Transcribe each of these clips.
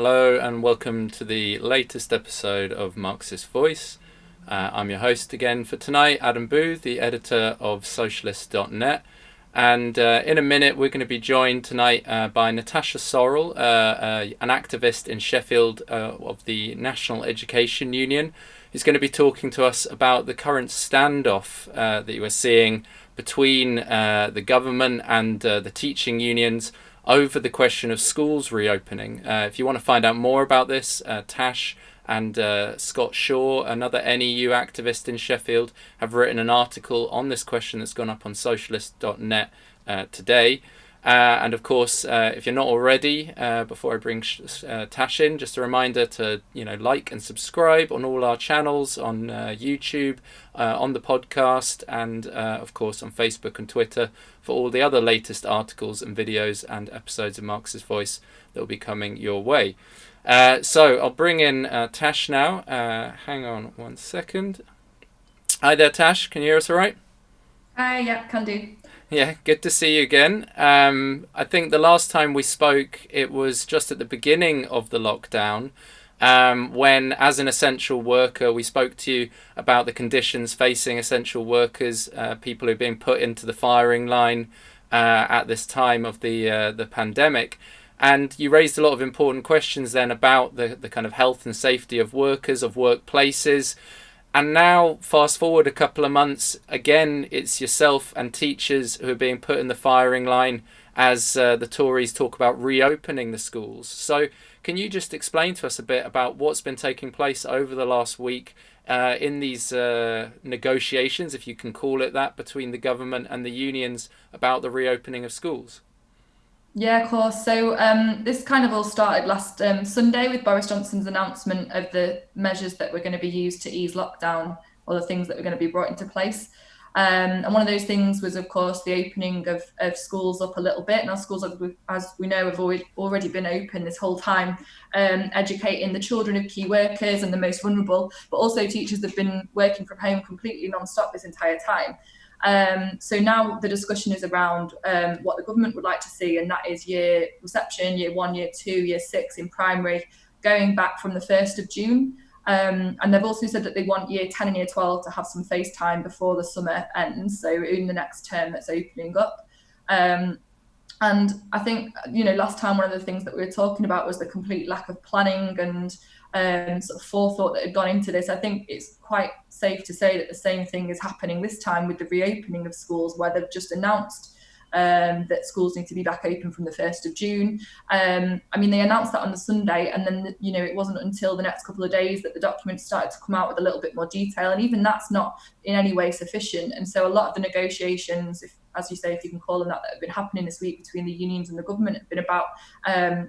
Hello and welcome to the latest episode of Marxist Voice. I'm your host again for tonight, Adam Booth, the editor of socialist.net. And in a minute, we're going to be joined tonight by Natasha Sorrell, an activist in Sheffield of the National Education Union, who's going to be talking to us about the current standoff that you are seeing between the government and the teaching unions over the question of schools reopening. If you want to find out more about this, Tash and Scott Shaw, another NEU activist in Sheffield, have written an article on this question that's gone up on socialist.net today. And of course, if you're not already, before I bring Tash in, just a reminder to like and subscribe on all our channels on YouTube, on the podcast, and of course on Facebook and Twitter for all the other latest articles and videos and episodes of Marxist Voice that will be coming your way. So I'll bring in Tash now. Hang on one second. Hi there, Tash. Can you hear us all right? Hi, yeah, can do. Yeah, good to see you again. I think the last time we spoke, it was just at the beginning of the lockdown, when, as an essential worker, we spoke to you about the conditions facing essential workers, people who are being put into the firing line at this time of the pandemic. And you raised a lot of important questions then about the kind of health and safety of workers, of workplaces. And now, fast forward a couple of months, again, it's yourself and teachers who are being put in the firing line as the Tories talk about reopening the schools. So can you just explain to us a bit about what's been taking place over the last week in these negotiations, if you can call it that, between the government and the unions about the reopening of schools? Yeah, of course. So this kind of all started last Sunday with Boris Johnson's announcement of the measures that were going to be used to ease lockdown, or the things that were going to be brought into place. And one of those things was, of course, the opening of schools up a little bit. Now, schools, as we know, have already been open this whole time, educating the children of key workers and the most vulnerable, but also teachers have been working from home completely non-stop this entire time. So now the discussion is around what the government would like to see, and that is year reception, year 1, year 2, year 6 in primary, going back from the 1st of June. And they've also said that they want year 10 and year 12 to have some face time before the summer ends, so in the next term that's opening up. And I think, last time one of the things that we were talking about was the complete lack of planning and sort of forethought that had gone into this. I think it's quite safe to say that the same thing is happening this time with the reopening of schools, where they've just announced that schools need to be back open from the 1st of June. They announced that on the Sunday, and then, it wasn't until the next couple of days that the documents started to come out with a little bit more detail, and even that's not in any way sufficient. And so a lot of the negotiations, as you say, if you can call them that have been happening this week between the unions and the government, have been about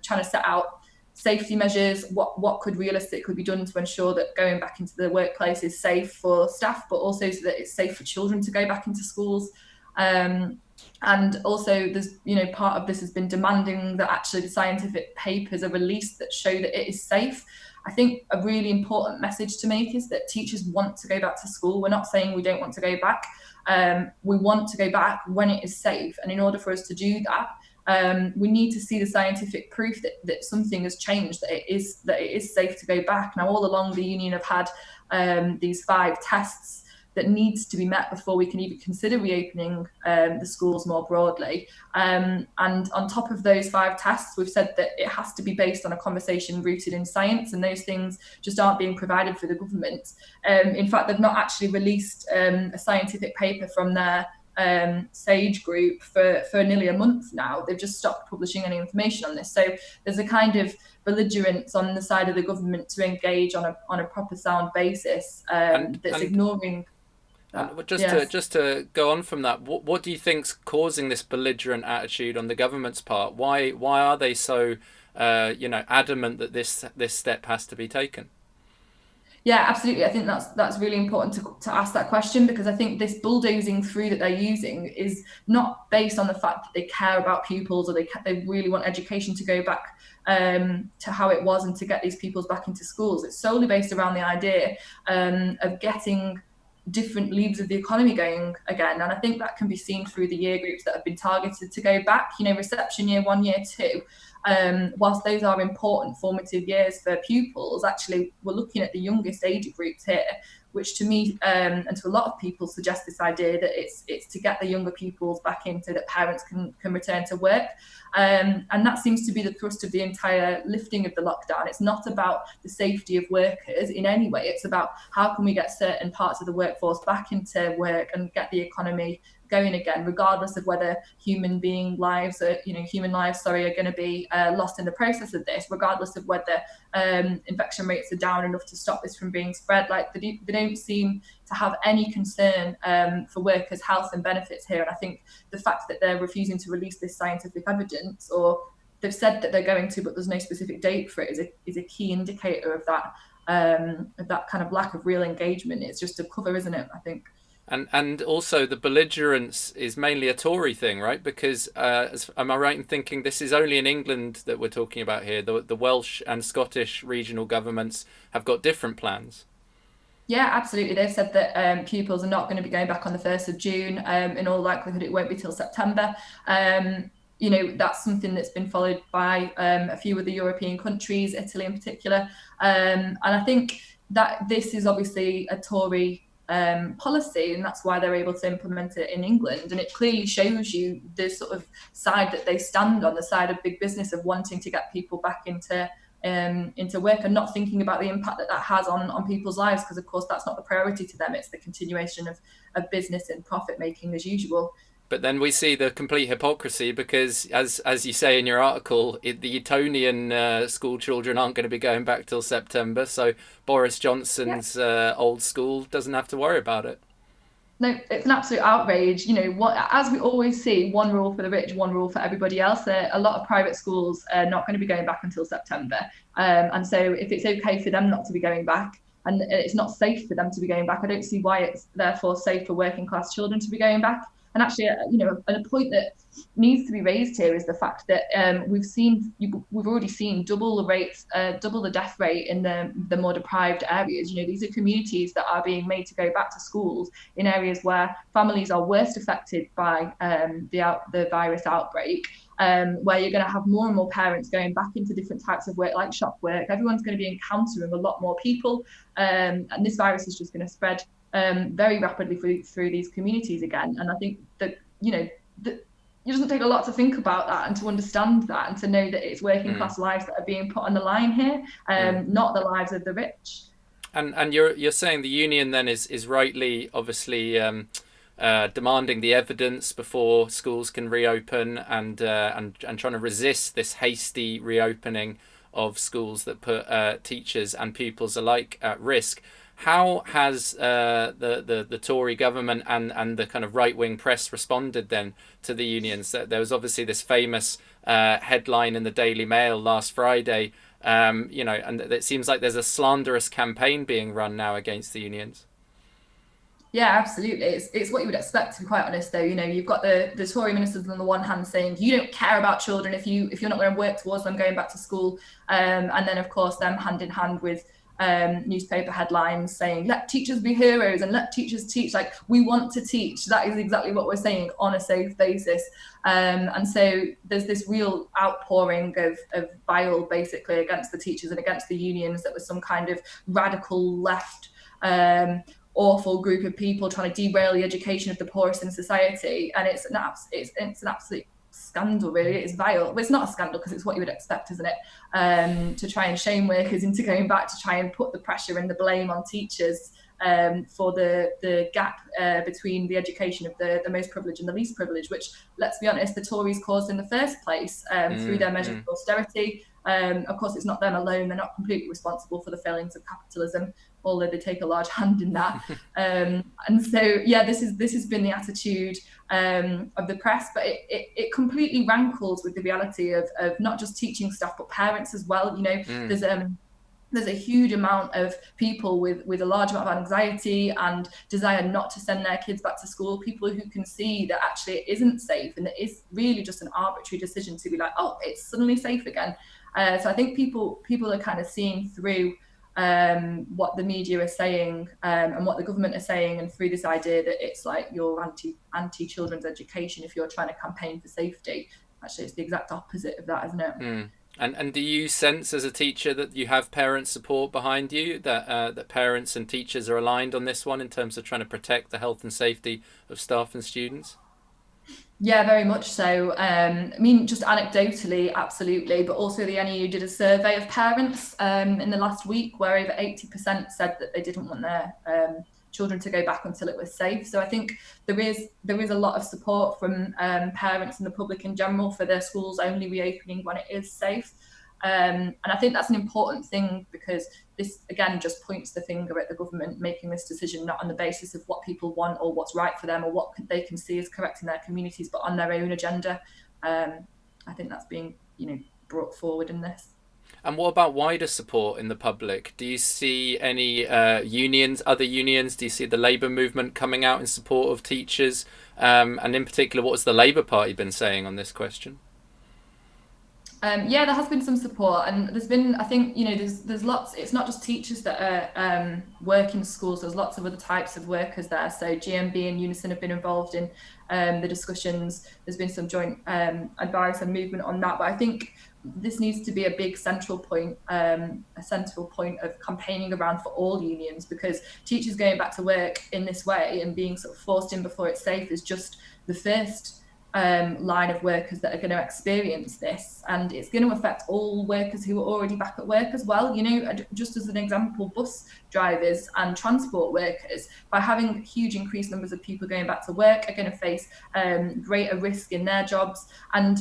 trying to set out safety measures, what could realistically be done to ensure that going back into the workplace is safe for staff, but also so that it's safe for children to go back into schools. And also there's, part of this has been demanding that actually the scientific papers are released that show that it is safe. I think a really important message to make is that teachers want to go back to school. We're not saying we don't want to go back. We want to go back when it is safe. And in order for us to do that, we need to see the scientific proof that something has changed, that it is safe to go back. Now, all along, the union have had these 5 tests that needs to be met before we can even consider reopening the schools more broadly. And on top of those 5 tests, we've said that it has to be based on a conversation rooted in science, and those things just aren't being provided for the government. In fact, they've not actually released a scientific paper from their SAGE group for nearly a month now. They've just stopped publishing any information on this. So there's a kind of belligerence on the side of the government to engage on a proper sound basis that's ignoring that. And just to go on from that, what do you think's causing this belligerent attitude on the government's part? Why are they so adamant that this step has to be taken? Yeah, absolutely. I think that's really important to ask that question, because I think this bulldozing through that they're using is not based on the fact that they care about pupils, or they really want education to go back to how it was and to get these pupils back into schools. It's solely based around the idea of getting different levers of the economy going again. And I think that can be seen through the year groups that have been targeted to go back, reception year 1, year 2. whilst those are important formative years for pupils, actually we're looking at the youngest age groups here, which to me and to a lot of people suggests this idea that it's to get the younger pupils back in so that parents can return to work. And that seems to be the thrust of the entire lifting of the lockdown. It's not about the safety of workers in any way. It's about how can we get certain parts of the workforce back into work and get the economy going again, regardless of whether human lives are going to be lost in the process of this, regardless of whether infection rates are down enough to stop this from being spread. Like they don't seem to have any concern for workers' health and benefits here. And I think the fact that they're refusing to release this scientific evidence, or they've said that they're going to, but there's no specific date for it, is a key indicator of that kind of lack of real engagement. It's just a cover, isn't it? I think. And also the belligerence is mainly a Tory thing, right? Because am I right in thinking this is only in England that we're talking about here? The Welsh and Scottish regional governments have got different plans. Yeah, absolutely. They've said that pupils are not going to be going back on the 1st of June. In all likelihood, it won't be till September. That's something that's been followed by a few of the European countries, Italy in particular. And I think that this is obviously a Tory policy, and that's why they're able to implement it in England. And it clearly shows you the sort of side that they stand on, the side of big business of wanting to get people back into work and not thinking about the impact that has on people's lives, because of course that's not the priority to them. It's the continuation of business and profit making as usual. But then we see the complete hypocrisy because, as you say in your article, the Etonian school children aren't going to be going back till September, so Boris Johnson's old school doesn't have to worry about it. No, it's an absolute outrage. As we always see, one rule for the rich, one rule for everybody else. A lot of private schools are not going to be going back until September. And so if it's okay for them not to be going back, and it's not safe for them to be going back, I don't see why it's therefore safe for working class children to be going back. And actually, a point that needs to be raised here is the fact that we've already seen double the death rate in the more deprived areas. These are communities that are being made to go back to schools in areas where families are worst affected by the virus outbreak. Where you're going to have more and more parents going back into different types of work, like shop work. Everyone's going to be encountering a lot more people, and this virus is just going to spread very rapidly through these communities again. And I think that it doesn't take a lot to think about that and to understand that and to know that it's working class lives that are being put on the line here, not the lives of the rich. And you're saying the union then is rightly, obviously, demanding the evidence before schools can reopen and trying to resist this hasty reopening of schools that put teachers and pupils alike at risk. How has the Tory government and the kind of right-wing press responded then to the unions? There was obviously this famous headline in the Daily Mail last Friday, and it seems like there's a slanderous campaign being run now against the unions. Yeah, absolutely. It's what you would expect, to be quite honest, though. You've got the Tory ministers on the one hand saying you don't care about children if you're not going to work towards them going back to school, and then of course them hand in hand with newspaper headlines saying let teachers be heroes and let teachers teach. Like, we want to teach. That is exactly what we're saying, on a safe basis. And so there's this real outpouring of bile basically against the teachers and against the unions that was some kind of radical left awful group of people trying to derail the education of the poorest in society. And it's an absolute scandal, really. It's vile. Well, it's not a scandal because it's what you would expect, isn't it? To try and shame workers into going back, to try and put the pressure and the blame on teachers for the gap between the education of the most privileged and the least privileged, which, let's be honest, the Tories caused in the first place through their measures of austerity. Of course, it's not them alone. They're not completely responsible for the failings of capitalism, although they take a large hand in that. And so, yeah, this has been the attitude of the press, but it completely rankles with the reality of not just teaching staff, but parents as well. There's a huge amount of people with a large amount of anxiety and desire not to send their kids back to school, people who can see that actually it isn't safe and that it's really just an arbitrary decision to be like, oh, it's suddenly safe again. So I think people are kind of seeing through what the media are saying and what the government are saying, and through this idea that it's like you're anti children's education if you're trying to campaign for safety. Actually, it's the exact opposite of that, isn't it? And do you sense as a teacher that you have parent support behind you, that parents and teachers are aligned on this one in terms of trying to protect the health and safety of staff and students? Yeah, very much so. I mean, just anecdotally, absolutely, but also the NEU did a survey of parents in the last week where over 80% said that they didn't want their children to go back until it was safe. So I think there is a lot of support from parents and the public in general for their schools only reopening when it is safe. And I think that's an important thing because this, again, just points the finger at the government making this decision not on the basis of what people want or what's right for them or what they can see as correct in their communities, but on their own agenda. I think that's being, brought forward in this. And what about wider support in the public? Do you see any unions, other unions? Do you see the Labour movement coming out in support of teachers? And in particular, what has the Labour Party been saying on this question? Yeah, there has been some support, and there's been, I think, there's lots. It's not just teachers that are work in schools. There's lots of other types of workers there. So GMB and Unison have been involved in the discussions. There's been some joint advice and movement on that. But I think this needs to be a big central point of campaigning around for all unions, because teachers going back to work in this way and being sort of forced in before it's safe is just the first line of workers that are going to experience this, and it's going to affect all workers who are already back at work as well. Just as an example, bus drivers and transport workers, by having huge increased numbers of people going back to work, are going to face greater risk in their jobs. And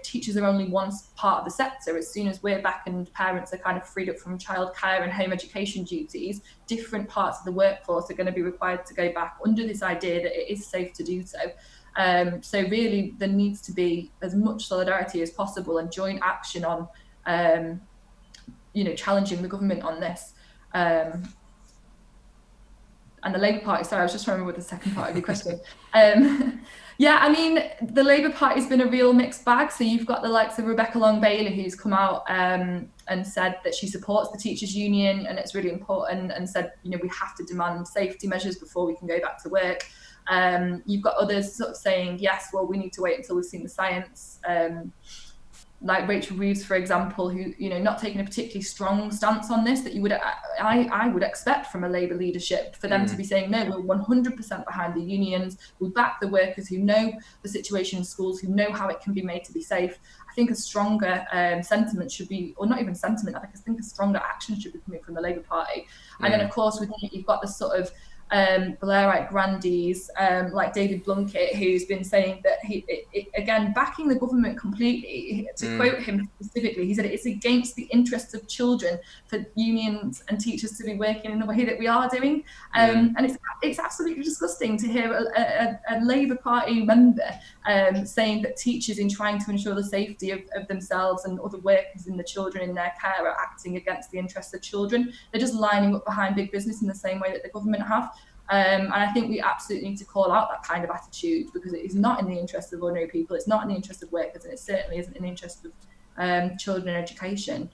teachers are only one part of the sector. As soon as we're back and parents are kind of freed up from childcare and home education duties, different parts of the workforce are going to be required to go back under this idea that it is safe to do so. So really, there needs to be as much solidarity as possible and joint action on, challenging the government on this. And the Labour Party, sorry, I was just trying to remember the second part of your question. Yeah, I mean, the Labour Party's been a real mixed bag. So you've got the likes of Rebecca Long-Bailey, who's come out and said that she supports the teachers' union and it's really important, and said, we have to demand safety measures before we can go back to work. You've got others sort of saying, yes, well, we need to wait until we've seen the science. Like Rachel Reeves, for example, who, not taking a particularly strong stance on this, that I would expect from a Labour leadership, for them to be saying, no, we're 100% behind the unions. We back the workers who know the situation in schools, who know how it can be made to be safe. I think a stronger sentiment should be, or not even sentiment, I think a stronger action should be coming from the Labour Party. And then, of course, within it, you've got the sort of Blairite grandees like David Blunkett, who's been saying that again, backing the government completely. To quote him specifically, he said it's against the interests of children for unions and teachers to be working in the way that we are doing. And it's absolutely disgusting to hear a Labour Party member saying that teachers, in trying to ensure the safety of themselves and other workers and the children in their care, are acting against the interests of children. They're just lining up behind big business in the same way that the government have. And I think we absolutely need to call out that kind of attitude, because it is not in the interest of ordinary people, it's not in the interest of workers, and it certainly isn't in the interest of children and education.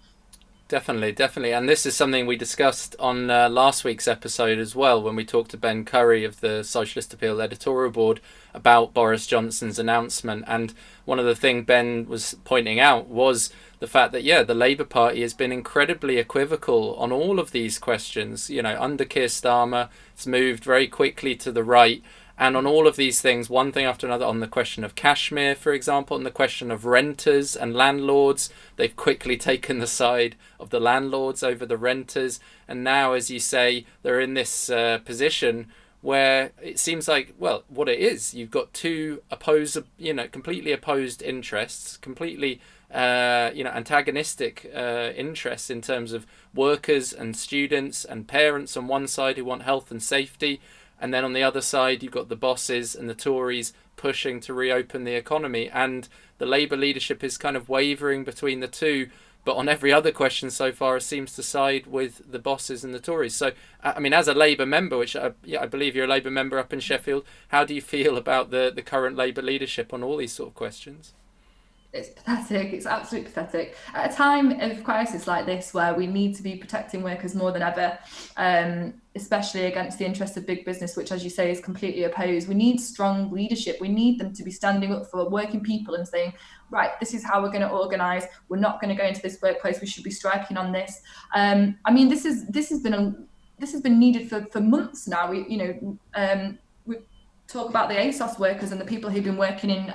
Definitely. And this is something we discussed on last week's episode as well, when we talked to Ben Curry of the Socialist Appeal editorial board about Boris Johnson's announcement. And one of the things Ben was pointing out was the fact that, the Labour Party has been incredibly equivocal on all of these questions. Under Keir Starmer, it's moved very quickly to the right. And on all of these things, one thing after another, on the question of Kashmir, for example, on the question of renters and landlords, they've quickly taken the side of the landlords over the renters. And now, as you say, they're in this position where it seems like, well, what it is, you've got two completely opposed interests, completely antagonistic interests in terms of workers and students and parents on one side who want health and safety. And then on the other side, you've got the bosses and the Tories pushing to reopen the economy. And the Labour leadership is kind of wavering between the two. But on every other question so far, it seems to side with the bosses and the Tories. So, I mean, as a Labour member, which I believe you're a Labour member up in Sheffield, how do you feel about the current Labour leadership on all these sort of questions? It's pathetic. It's absolutely pathetic. At a time of crisis like this, where we need to be protecting workers more than ever, especially against the interests of big business, which, as you say, is completely opposed, we need strong leadership. We need them to be standing up for working people and saying, right, this is how we're going to organise. We're not going to go into this workplace. We should be striking on this. I mean, this has been needed for months now. We talk about the ASOS workers and the people who've been working in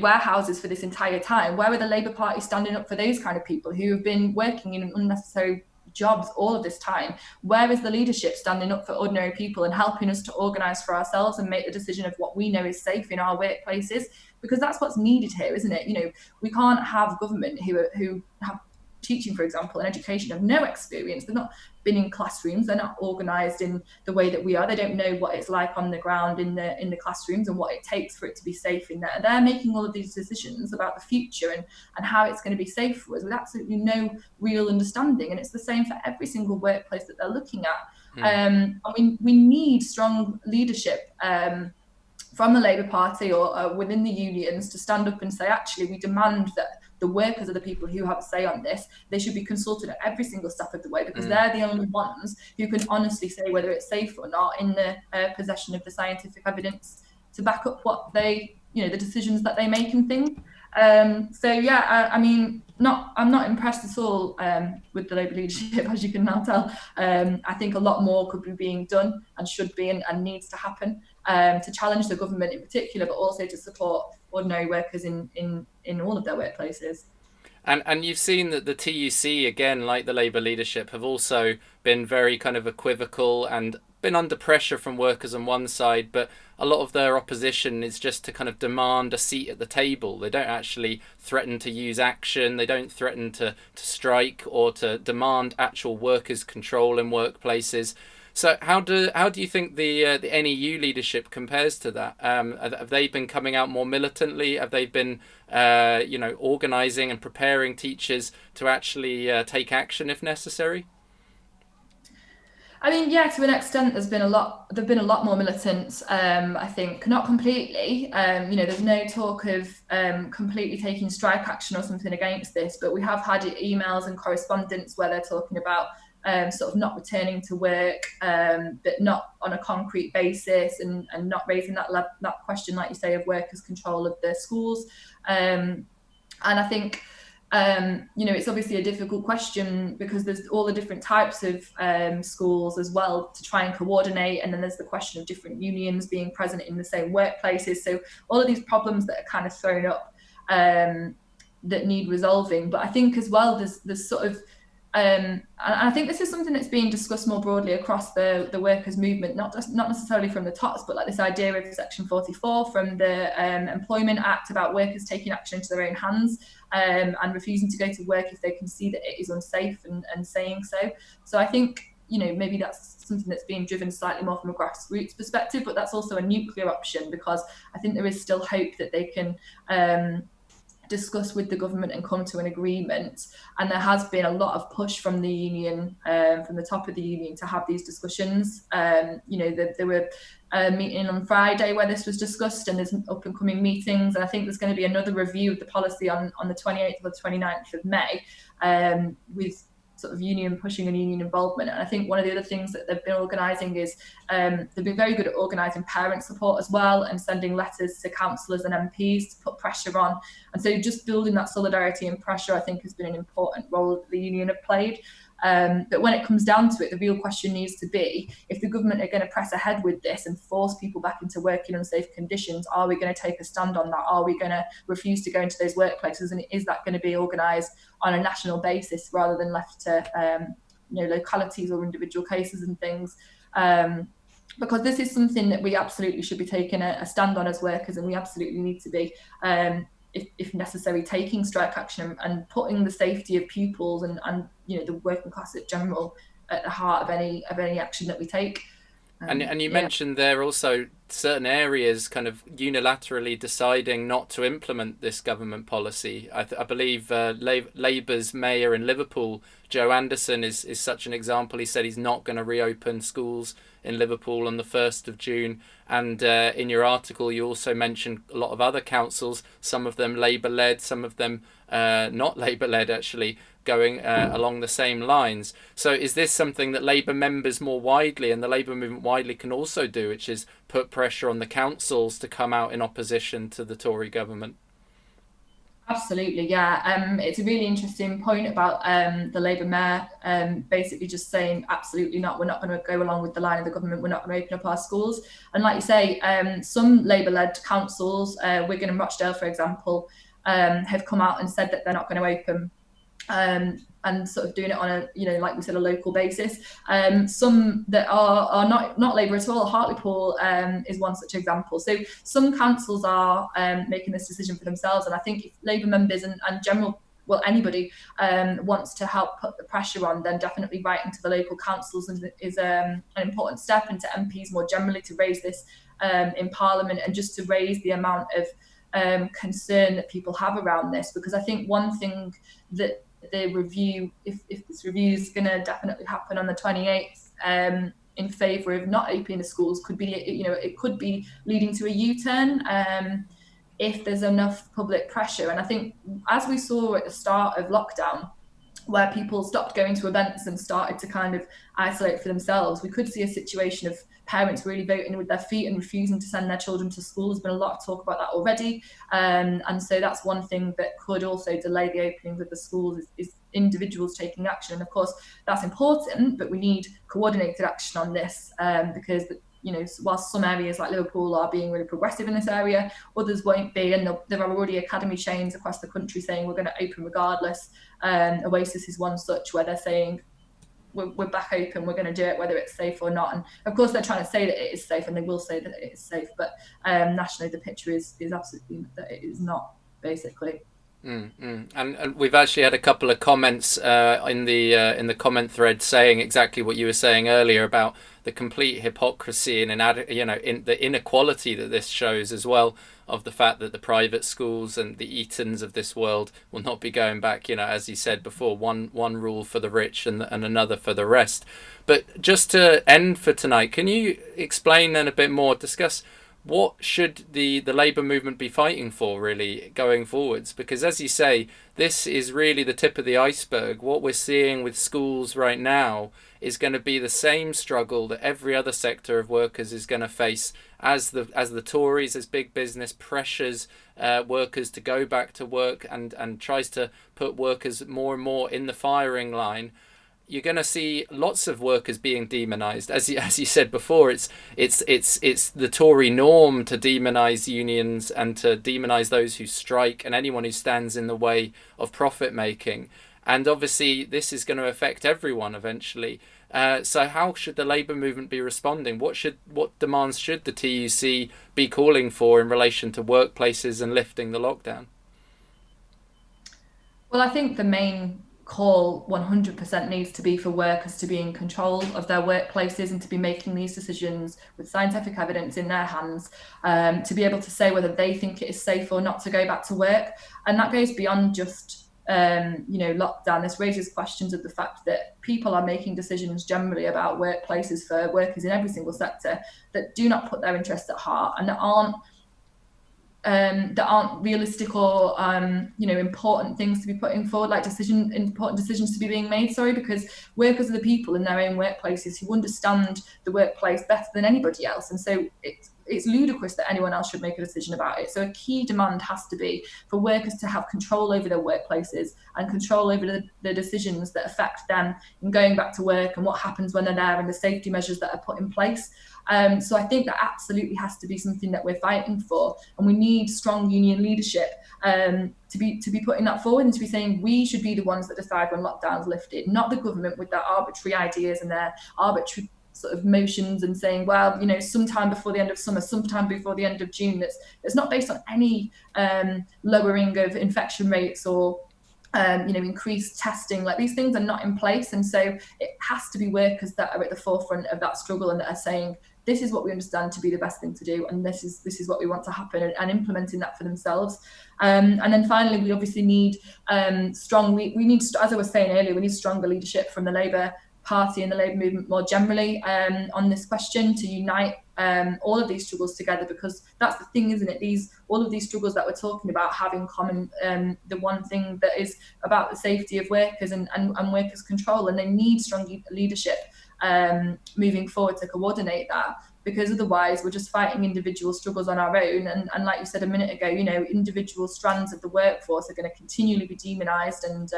warehouses for this entire time. Where are the Labour Party standing up for those kind of people who have been working in unnecessary jobs all of this time? Where is the leadership standing up for ordinary people and helping us to organise for ourselves and make the decision of what we know is safe in our workplaces? Because that's what's needed here, isn't it? We can't have government who have teaching, for example, and education have no experience. They've not been in classrooms. They're not organised in the way that we are. They don't know what it's like on the ground in the classrooms and what it takes for it to be safe in there. And they're making all of these decisions about the future and how it's going to be safe for us with absolutely no real understanding. And it's the same for every single workplace that they're looking at. And we need strong leadership from the Labour Party or within the unions to stand up and say, actually, we demand that the workers are the people who have a say on this. They should be consulted at every single step of the way, because they're the only ones who can honestly say whether it's safe or not in the possession of the scientific evidence to back up what the decisions that they make and things. I mean, I'm not impressed at all with the Labour leadership, as you can now tell. I think a lot more could be being done and should be and needs to happen to challenge the government in particular, but also to support ordinary workers in all of their workplaces. And you've seen that the TUC, again, like the Labour leadership, have also been very kind of equivocal and been under pressure from workers on one side, but a lot of their opposition is just to kind of demand a seat at the table. They don't actually threaten to use action. They don't threaten to strike or to demand actual workers' control in workplaces. So how do you think the NEU leadership compares to that? Have they been coming out more militantly? Have they been organising and preparing teachers to actually take action if necessary? I mean, yeah, to an extent, they've been a lot more militant. I think not completely. There's no talk of completely taking strike action or something against this, but we have had emails and correspondence where they're talking about sort of not returning to work, but not on a concrete basis, and not raising that question, like you say, of workers' control of their schools. And I think it's obviously a difficult question because there's all the different types of schools as well to try and coordinate, and then there's the question of different unions being present in the same workplaces. So all of these problems that are kind of thrown up that need resolving. But I think as well there's sort of and I think this is something that's being discussed more broadly across the workers' movement, not necessarily from the tops, but like this idea of Section 44 from the Employment Act about workers taking action into their own hands and refusing to go to work if they can see that it is unsafe and saying so. So I think, maybe that's something that's being driven slightly more from a grassroots perspective, but that's also a nuclear option, because I think there is still hope that they can discuss with the government and come to an agreement. And there has been a lot of push from the union, from the top of the union, to have these discussions. There were a meeting on Friday where this was discussed, and there's up and coming meetings. And I think there's going to be another review of the policy on the 28th or the 29th of May, with sort of union pushing and union involvement. And I think one of the other things that they've been organising is they've been very good at organising parent support as well, and sending letters to councillors and MPs to put pressure on. And so just building that solidarity and pressure, I think, has been an important role that the union have played. But when it comes down to it, the real question needs to be, if the government are going to press ahead with this and force people back into work in unsafe conditions, are we going to take a stand on that? Are we going to refuse to go into those workplaces? And is that going to be organised on a national basis rather than left to localities or individual cases and things? Because this is something that we absolutely should be taking a stand on as workers, and we absolutely need to be if necessary, taking strike action and putting the safety of pupils and the working class in general at the heart of any action that we take. And you Yeah. mentioned there also certain areas kind of unilaterally deciding not to implement this government policy. I believe Labour's mayor in Liverpool, Joe Anderson, is such an example. He said he's not going to reopen schools in Liverpool on the 1st of June. And in your article, you also mentioned a lot of other councils, some of them Labour-led, some of them not Labour-led, actually, going along the same lines. So is this something that Labour members more widely and the Labour movement widely can also do, which is put pressure on the councils to come out in opposition to the Tory government? Absolutely, yeah. It's a really interesting point about the Labour mayor basically just saying, absolutely not, we're not going to go along with the line of the government, we're not going to open up our schools. And like you say, some Labour-led councils, Wigan and Rochdale, for example, have come out and said that they're not going to open, and sort of doing it on a, like we said, a local basis. Some that are not Labour at all. Hartlepool is one such example. So some councils are making this decision for themselves, and I think if Labour members and general, well, anybody wants to help put the pressure on, then definitely writing to the local councils is an important step, and to MPs more generally to raise this in Parliament, and just to raise the amount of concern that people have around this. Because I think one thing that the review, if this review is going to definitely happen on the 28th, in favour of not opening the schools, could be, it could be leading to a U-turn if there's enough public pressure. And I think, as we saw at the start of lockdown, where people stopped going to events and started to kind of isolate for themselves, we could see a situation of parents really voting with their feet and refusing to send their children to school. There's been a lot of talk about that already. And so that's one thing that could also delay the opening of the schools, is individuals taking action. And of course, that's important, but we need coordinated action on this, because whilst some areas like Liverpool are being really progressive in this area, others won't be. And there are already academy chains across the country saying we're going to open regardless. Oasis is one such, where they're saying we're back open, we're going to do it whether it's safe or not. And of course they're trying to say that it is safe, and they will say that it is safe, but nationally the picture is absolutely that it is not, basically. And we've actually had a couple of comments in the comment thread saying exactly what you were saying earlier about the complete hypocrisy and in the inequality that this shows as well, of the fact that the private schools and the Etons of this world will not be going back. As you said before, one rule for the rich and another for the rest. But just to end for tonight, can you explain then a bit more, discuss what should the Labour movement be fighting for, really, going forwards? Because, as you say, this is really the tip of the iceberg. What we're seeing with schools right now is going to be the same struggle that every other sector of workers is going to face, as the Tories, as big business pressures workers to go back to work and tries to put workers more and more in the firing line. You're going to see lots of workers being demonised. As you said before, it's the Tory norm to demonise unions and to demonise those who strike and anyone who stands in the way of profit making. And obviously, this is going to affect everyone eventually. So how should the Labour movement be responding? What demands should the TUC be calling for in relation to workplaces and lifting the lockdown? Well, I think the main call 100% needs to be for workers to be in control of their workplaces and to be making these decisions with scientific evidence in their hands, to be able to say whether they think it is safe or not to go back to work. And that goes beyond just lockdown. This raises questions of the fact that people are making decisions generally about workplaces for workers in every single sector that do not put their interests at heart, and that aren't realistic or important things to be putting forward, like important decisions to be being made. Because workers are the people in their own workplaces who understand the workplace better than anybody else, and so it's ludicrous that anyone else should make a decision about it. So a key demand has to be for workers to have control over their workplaces and control over the decisions that affect them in going back to work and what happens when they're there and the safety measures that are put in place. So I think that absolutely has to be something that we're fighting for, and we need strong union leadership to be putting that forward and to be saying we should be the ones that decide when lockdown's lifted, not the government with their arbitrary ideas and their arbitrary sort of motions and saying, well, sometime before the end of summer, sometime before the end of June. That's not based on any lowering of infection rates or increased testing. Like, these things are not in place, and so it has to be workers that are at the forefront of that struggle and that are saying, this is what we understand to be the best thing to do, and this is what we want to happen, and implementing that for themselves. And then finally, we obviously need we need, as I was saying earlier, we need stronger leadership from the Labour Party and the Labour movement more generally on this question, to unite all of these struggles together, because that's the thing, isn't it? All of these struggles that we're talking about have in common the one thing that is about the safety of workers and workers' control, and they need strong leadership moving forward to coordinate that, because otherwise we're just fighting individual struggles on our own, and like you said a minute ago, individual strands of the workforce are going to continually be demonised and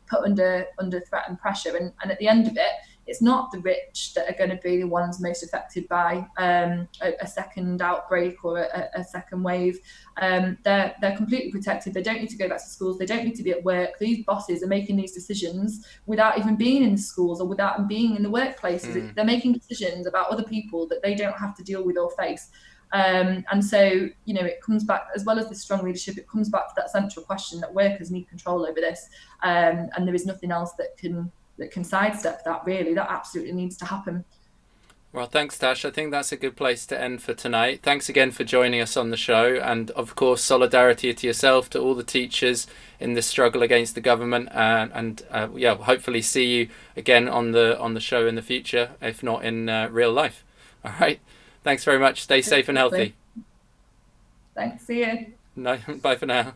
put under threat and pressure, and at the end of it, it's not the rich that are going to be the ones most affected by a second outbreak or a second wave. They're completely protected. They don't need to go back to schools. They don't need to be at work. These bosses are making these decisions without even being in the schools or without being in the workplaces. They're making decisions about other people that they don't have to deal with or face. And so, it comes back, as well as the strong leadership, it comes back to that central question that workers need control over this. And there is nothing else that can sidestep that, really. That absolutely needs to happen. Well, thanks, Tash. I think that's a good place to end for tonight. Thanks again for joining us on the show. And of course, solidarity to yourself, to all the teachers in this struggle against the government. Hopefully see you again on the show in the future, if not in real life. All right. Thanks very much. Stay safe and healthy. Thanks. See you. No, bye for now.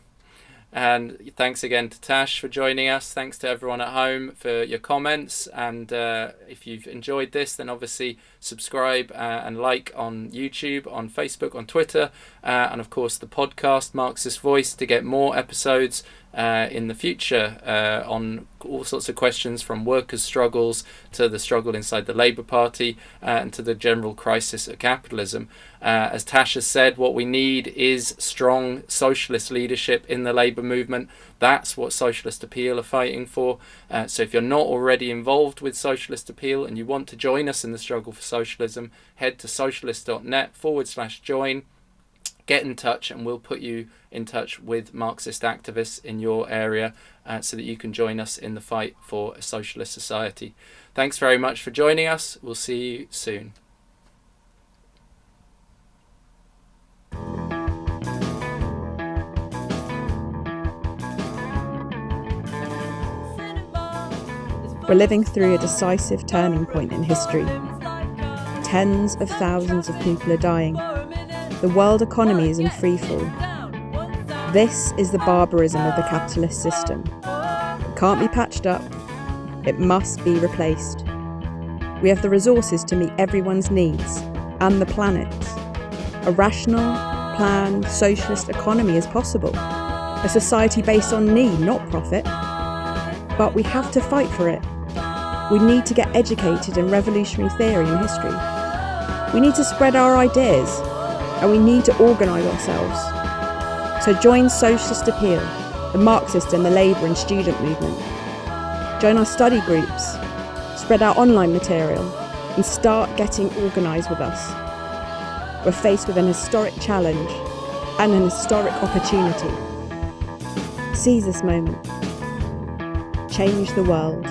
And thanks again to Tash for joining us. Thanks to everyone at home for your comments. And if you've enjoyed this, then obviously subscribe and like on YouTube, on Facebook, on Twitter, and of course the podcast Marxist Voice to get more episodes in the future on all sorts of questions, from workers' struggles to the struggle inside the Labour Party and to the general crisis of capitalism. As Tash has said, what we need is strong socialist leadership in the Labour movement. That's what Socialist Appeal are fighting for. So if you're not already involved with Socialist Appeal and you want to join us in the struggle for socialism, head to socialist.net/join. Get in touch and we'll put you in touch with Marxist activists in your area so that you can join us in the fight for a socialist society. Thanks very much for joining us. We'll see you soon. We're living through a decisive turning point in history. Tens of thousands of people are dying. The world economy is in freefall. This is the barbarism of the capitalist system. It can't be patched up. It must be replaced. We have the resources to meet everyone's needs and the planet's. A rational, planned, socialist economy is possible. A society based on need, not profit. But we have to fight for it. We need to get educated in revolutionary theory and history. We need to spread our ideas, and we need to organise ourselves. So join Socialist Appeal, the Marxist and the Labour and student movement. Join our study groups, spread our online material, and start getting organised with us. We're faced with an historic challenge and an historic opportunity. Seize this moment. Change the world.